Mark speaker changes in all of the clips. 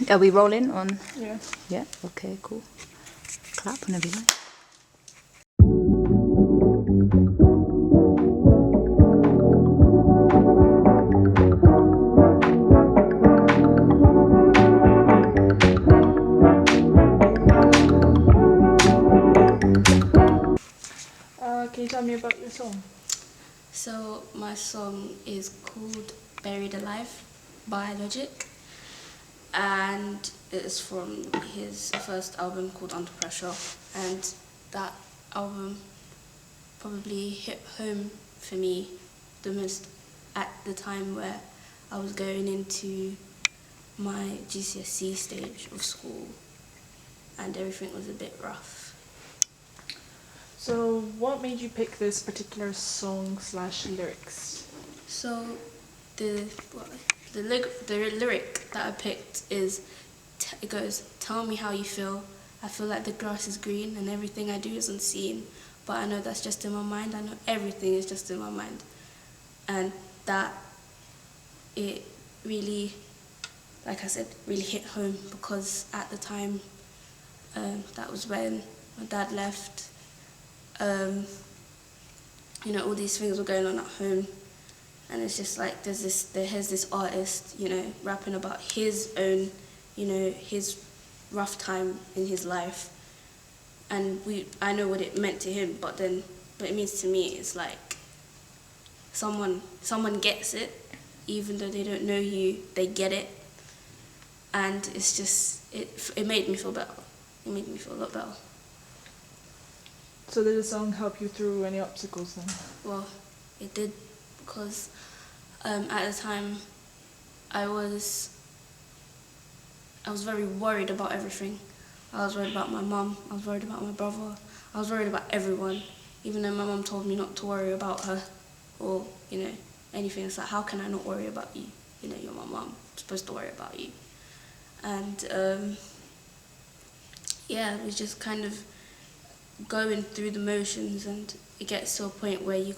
Speaker 1: Are we rolling on?
Speaker 2: Yeah.
Speaker 1: Yeah, okay, cool. Clap whenever you like.
Speaker 2: Can you tell me about your song?
Speaker 3: So my song is called Buried Alive by Logic, and it is from his first album called Under Pressure, and that album probably hit home for me the most at the time where I was going into my GCSE stage of school and everything was a bit rough.
Speaker 2: So, what made you pick this particular song/lyrics?
Speaker 3: So the lyric that I picked is it goes, "Tell me how you feel. I feel like the grass is green and everything I do is unseen, but I know that's just in my mind. I know everything is just in my mind," and that it really, like I said, really hit home because at the time, that was when my dad left. All these things were going on at home, and it's just like there's this artist, rapping about his own, his rough time in his life, and I know what it meant to him, but then what it means to me is like someone gets it, even though they don't know you, they get it, and it's just it made me feel better. It made me feel a lot better.
Speaker 2: So, did the song help you through any obstacles then?
Speaker 3: Well, it did, because at the time I was very worried about everything. I was worried about my mum, I was worried about my brother, I was worried about everyone, even though my mum told me not to worry about her or, anything. It's like, how can I not worry about you? You're my mum, I'm supposed to worry about you. And it was just kind of going through the motions, and it gets to a point where you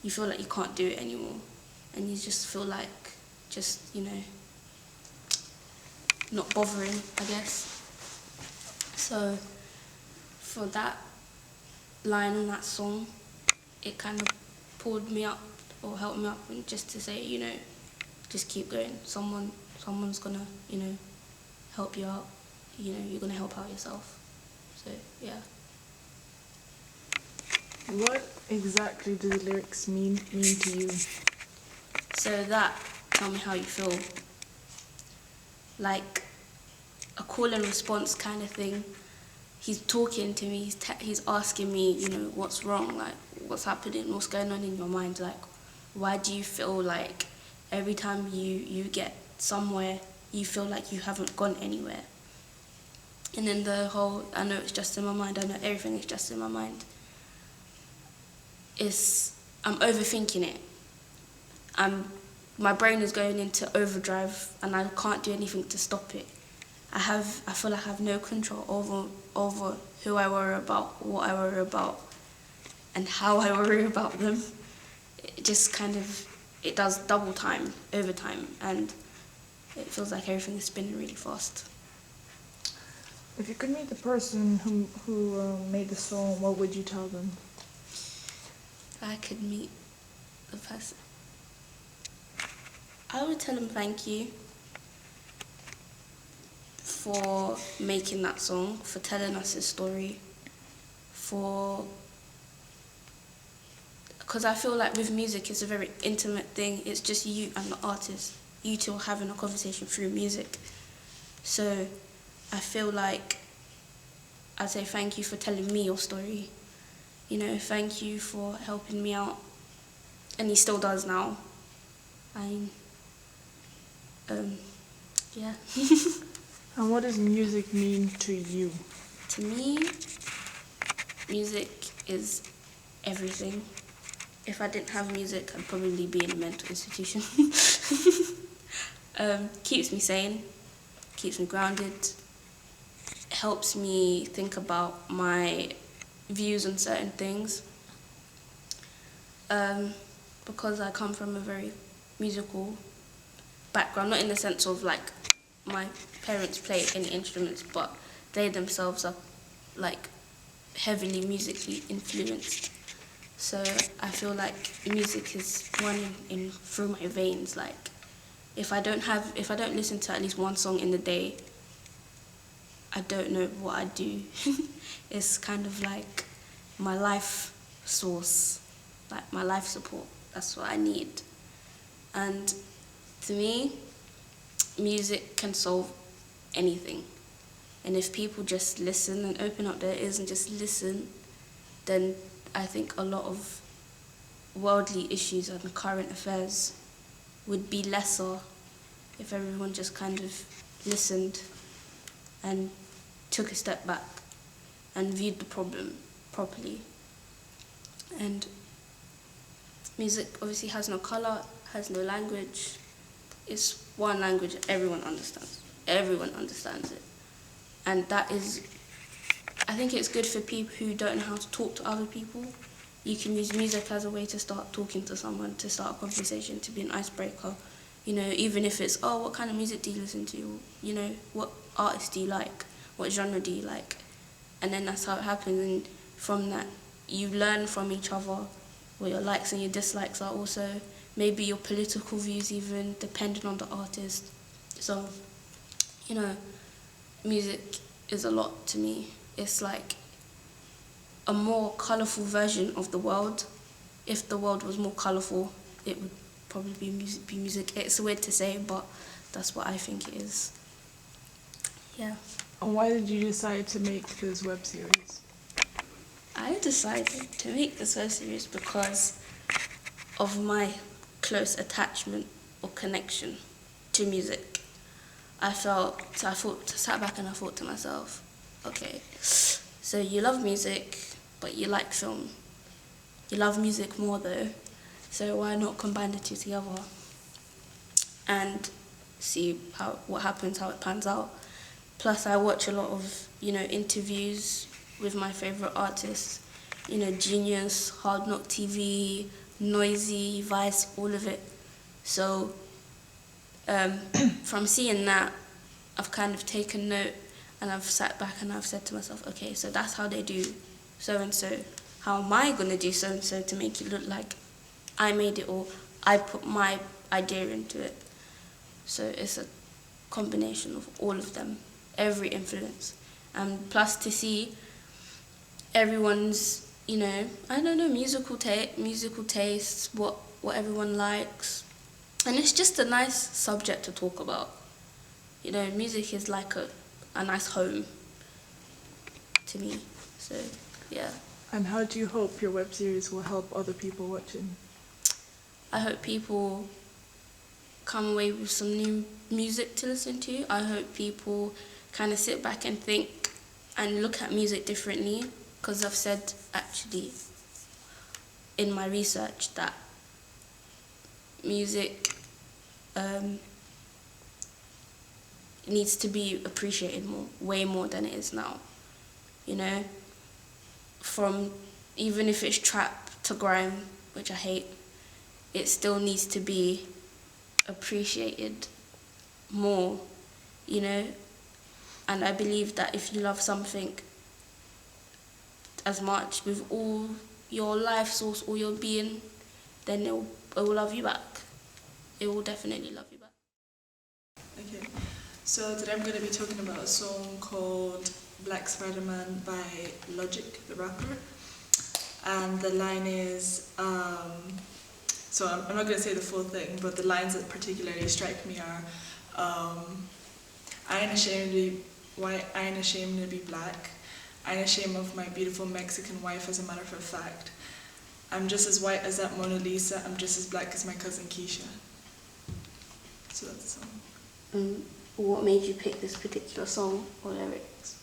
Speaker 3: feel like you can't do it anymore, and you just feel like not bothering, I guess. So for that line in that song, it kind of pulled me up or helped me up, and just to say, just keep going. Someone's gonna, help you out. You're gonna help out yourself. So, yeah.
Speaker 2: What exactly do the lyrics mean to you?
Speaker 3: So that, tell me how you feel, like a call and response kind of thing. He's talking to me, he's asking me, what's wrong, like what's happening, what's going on in your mind, like why do you feel like every time you get somewhere, you feel like you haven't gone anywhere. And then the whole, I know it's just in my mind, I know everything is just in my mind. I'm overthinking it. My brain is going into overdrive and I can't do anything to stop it. I feel like I have no control over who I worry about, what I worry about, and how I worry about them. It just kind of, it does double time, overtime, and it feels like everything is spinning really fast.
Speaker 2: If you could meet the person who made the song, what would you tell them?
Speaker 3: If I could meet the person, I would tell him thank you for making that song, for telling us his story, because I feel like with music it's a very intimate thing. It's just you and the artist. You two are having a conversation through music. So I feel like I'd say thank you for telling me your story. Thank you for helping me out. And he still does now. Yeah.
Speaker 2: And what does music mean to you?
Speaker 3: To me, music is everything. If I didn't have music, I'd probably be in a mental institution. Keeps me sane, keeps me grounded, helps me think about my views on certain things. Because I come from a very musical background, not in the sense of like my parents play any instruments, but they themselves are like heavily musically influenced. So I feel like music is running in through my veins. Like if I don't listen to at least one song in the day, I don't know what I do. It's kind of like my life source, like my life support. That's what I need. And to me, music can solve anything. And if people just listen and open up their ears and just listen, then I think a lot of worldly issues and current affairs would be lesser if everyone just kind of listened and took a step back and viewed the problem properly. And music obviously has no color, has no language. It's one language everyone understands. Everyone understands it. And that is, I think it's good for people who don't know how to talk to other people. You can use music as a way to start talking to someone, to start a conversation, to be an icebreaker. You know, even if it's, oh, what kind of music do you listen to? You know, what artist do you like? What genre do you like? And then that's how it happens. And from that, you learn from each other what your likes and your dislikes are also. Maybe your political views even, depending on the artist. So, you know, music is a lot to me. It's like a more colourful version of the world. If the world was more colourful, it would probably be music. It's weird to say, but that's what I think it is. Yeah.
Speaker 2: And why did you decide to make this web series?
Speaker 3: I decided to make this web series because of my close attachment or connection to music. I sat back and I thought to myself, okay, so you love music, but you like film. You love music more though, so why not combine the two together and see what happens, how it pans out. Plus I watch a lot of, you know, interviews with my favourite artists, you know, Genius, Hard Knock TV, Noisy, Vice, all of it. So from seeing that, I've kind of taken note and I've sat back and I've said to myself, okay, so that's how they do so-and-so. How am I going to do so-and-so to make it look like I made it or I put my idea into it? So it's a combination of all of them, every influence. And plus to see everyone's, you know, I don't know, musical tastes, what everyone likes. And it's just a nice subject to talk about. You know, music is like a nice home to me. So, yeah.
Speaker 2: And how do you hope your web series will help other people watching?
Speaker 3: I hope people come away with some new music to listen to. I hope people kind of sit back and think and look at music differently. Because I've said, actually, in my research that music needs to be appreciated more, way more than it is now. You know, from even if it's trap to grime, which I hate, it still needs to be appreciated more, you know. And I believe that if you love something as much with all your life source, all your being, then it will love you back. It will definitely love you back.
Speaker 4: Okay, so today I'm going to be talking about a song called BlackSpiderman by Logic, the rapper. And the line is, so I'm not going to say the full thing, but the lines that particularly strike me are, I ain't ashamed to be black. I ain't ashamed of my beautiful Mexican wife, as a matter of fact. I'm just as white as that Mona Lisa. I'm just as black as my cousin Keisha. So that's the song.
Speaker 3: What made you pick this particular song or lyrics?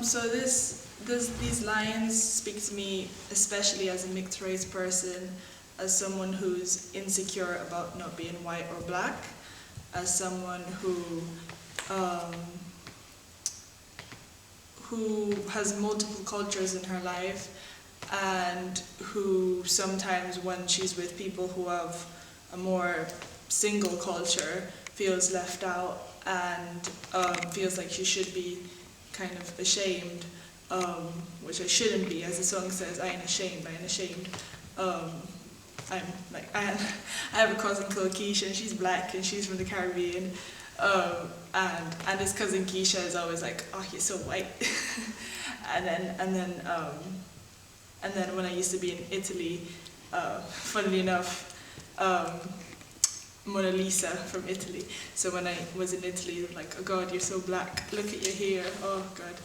Speaker 4: So these lines speak to me, especially as a mixed race person, as someone who's insecure about not being white or black, as someone who has multiple cultures in her life, and who sometimes when she's with people who have a more single culture feels left out and feels like she should be kind of ashamed, which I shouldn't be. As the song says, I ain't ashamed, I ain't ashamed. I'm like, I have a cousin called Keisha, and she's black, and she's from the Caribbean. And his cousin Keisha is always like, oh, you're so white. and then when I used to be in Italy, funnily enough, Mona Lisa from Italy. So when I was in Italy, they were like, oh God, you're so black. Look at your hair. Oh God.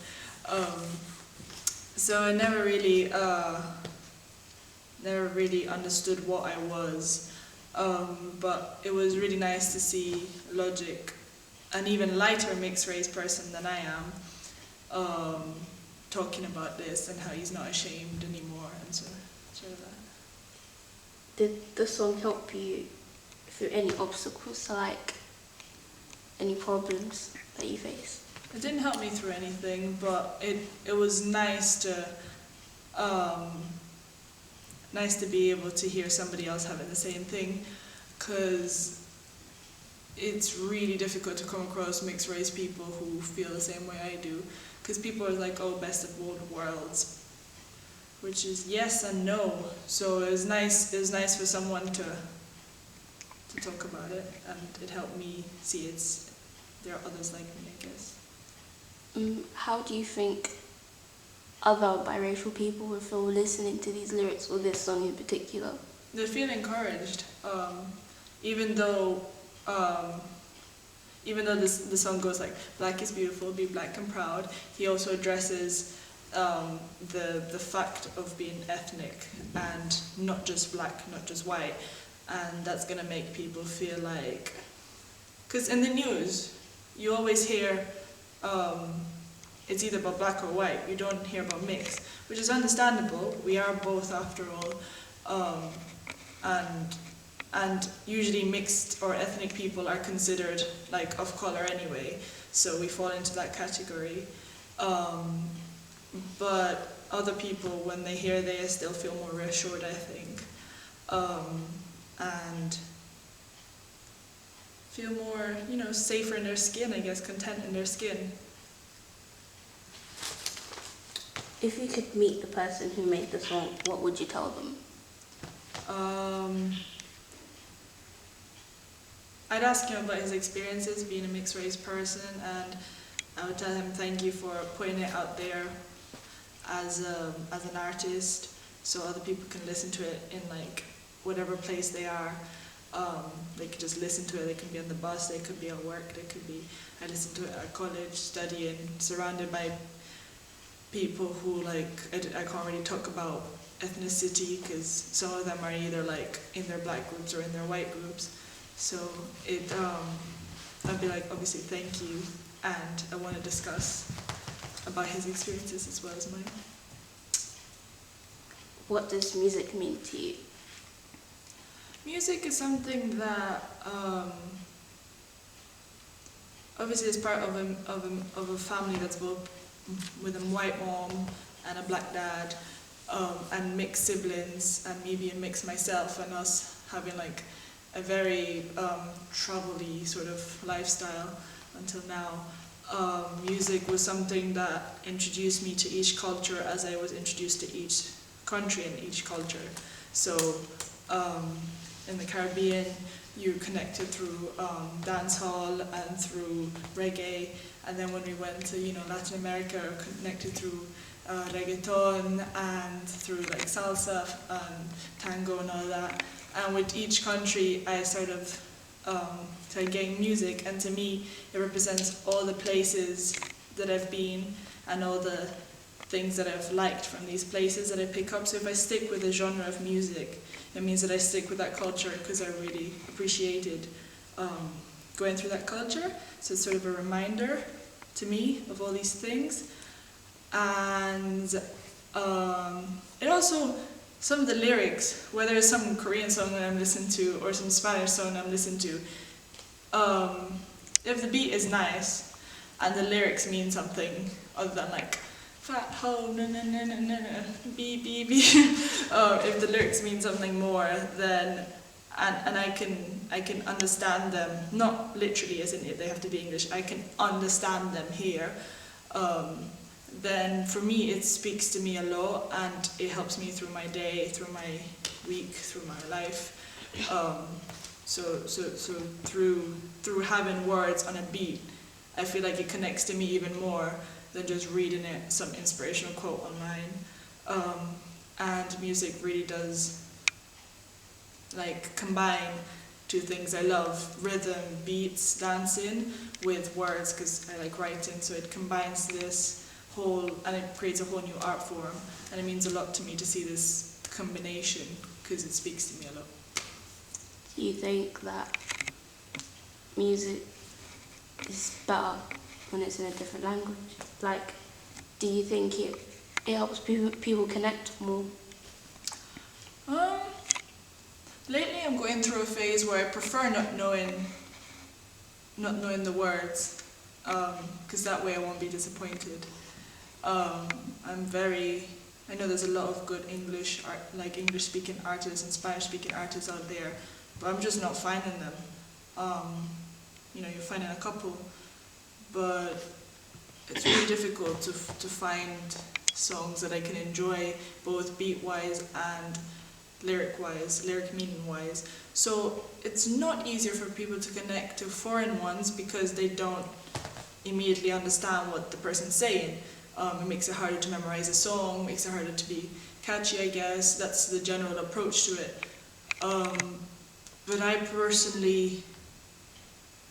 Speaker 4: So I never really understood what I was. But it was really nice to see Logic, an even lighter mixed race person than I am, talking about this and how he's not ashamed anymore and so of that.
Speaker 3: Did the song help you through any obstacles, like any problems that you face?
Speaker 4: It didn't help me through anything, but it was nice to be able to hear somebody else having the same thing, because it's really difficult to come across mixed race people who feel the same way I do, because people are like, oh, best of both worlds, which is yes and no. So it was nice for someone to talk about it, and it helped me see there are others like me, I guess.
Speaker 3: How do you think other biracial people will feel listening to these lyrics or this song in particular?
Speaker 4: They feel encouraged, even though the song goes like, black is beautiful, be black and proud. He also addresses the fact of being ethnic and not just black, not just white, and that's gonna make people feel like, because in the news you always hear it's either about black or white. You don't hear about mixed, which is understandable. We are both after all, and usually mixed or ethnic people are considered like of color anyway, so we fall into that category. But other people, when they hear they still feel more reassured, I think, and feel more, safer in their skin, I guess, content in their skin.
Speaker 3: If you could meet the person who made the song, what would you tell them?
Speaker 4: I'd ask him about his experiences being a mixed race person, and I would tell him thank you for putting it out there as an artist, so other people can listen to it in like whatever place they are. They could just listen to it. They could be on the bus, they could be at work, I listened to it at college, studying, surrounded by people who I can't really talk about ethnicity, because some of them are either like in their black groups or in their white groups. So I'd be like, obviously thank you, and I want to discuss about his experiences as well as mine.
Speaker 3: What does music mean to you?
Speaker 4: Music is something that obviously is part of a family that's both with a white mom and a black dad, and mixed siblings, and me being mixed myself, and us having like a very travel-y sort of lifestyle until now. Music was something that introduced me to each culture as I was introduced to each country and each culture. So in the Caribbean, you're connected through dancehall and through reggae, and then when we went to Latin America, we're connected through reggaeton and through like salsa and tango and all that. And with each country, I started getting music, and to me, it represents all the places that I've been and all the things that I've liked from these places that I pick up. So if I stick with a genre of music, it means that I stick with that culture because I really appreciated going through that culture. So it's sort of a reminder to me of all these things. And it also, some of the lyrics, whether it's some Korean song that I'm listening to or some Spanish song I'm listening to, if the beat is nice and the lyrics mean something other than like fat ho na na na na na na beep beep beep, if the lyrics mean something more, then and I can understand them, not literally as in they have to be English, I can understand them here, then for me it speaks to me a lot, and it helps me through my day, through my week, through my life. So through having words on a beat, I feel like it connects to me even more than just reading some inspirational quote online. And music really does like combine two things I love: rhythm, beats, dancing, with words, because I like writing. So it combines this whole, and it creates a whole new art form. And it means a lot to me to see this combination, because it speaks to me a lot.
Speaker 3: Do you think that music is better when it's in a different language? Like, do you think it helps people connect more?
Speaker 4: Lately I'm going through a phase where I prefer not knowing the words, because that way I won't be disappointed. I know there's a lot of good English speaking artists and Spanish speaking artists out there, but I'm just not finding them. You're finding a couple, but it's really difficult to find songs that I can enjoy, both beat-wise and lyric meaning-wise. So it's not easier for people to connect to foreign ones because they don't immediately understand what the person's saying. It makes it harder to memorize a song, makes it harder to be catchy, I guess. That's the general approach to it. But I personally,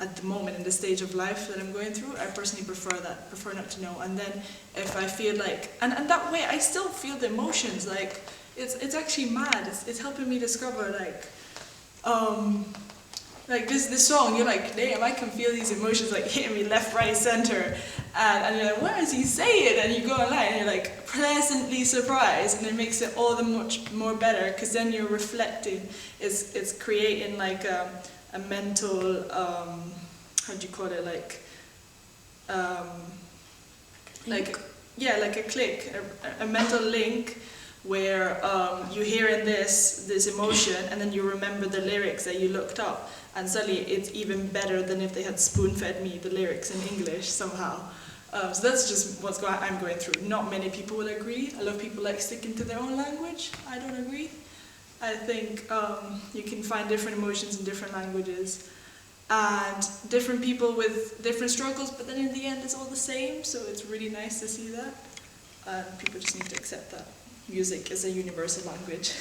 Speaker 4: at the moment in the stage of life that I'm going through, I personally prefer not to know. And then if I feel like, and that way I still feel the emotions, like it's actually mad. It's helping me discover like this song, you're like, damn, I can feel these emotions like hitting me left, right, center, and you're like, what is he saying? And you go online and you're like pleasantly surprised, and it makes it all the much more better, because then you're reflecting. It's creating like a mental, how do you call it, like a click, a mental link, where you're hearing this emotion, and then you remember the lyrics that you looked up, and suddenly it's even better than if they had spoon-fed me the lyrics in English somehow. So that's just I'm going through. Not many people will agree. A lot of people like sticking to their own language. I don't agree. I think you can find different emotions in different languages, and different people with different struggles, but then in the end it's all the same, so it's really nice to see that. People just need to accept that music is a universal language.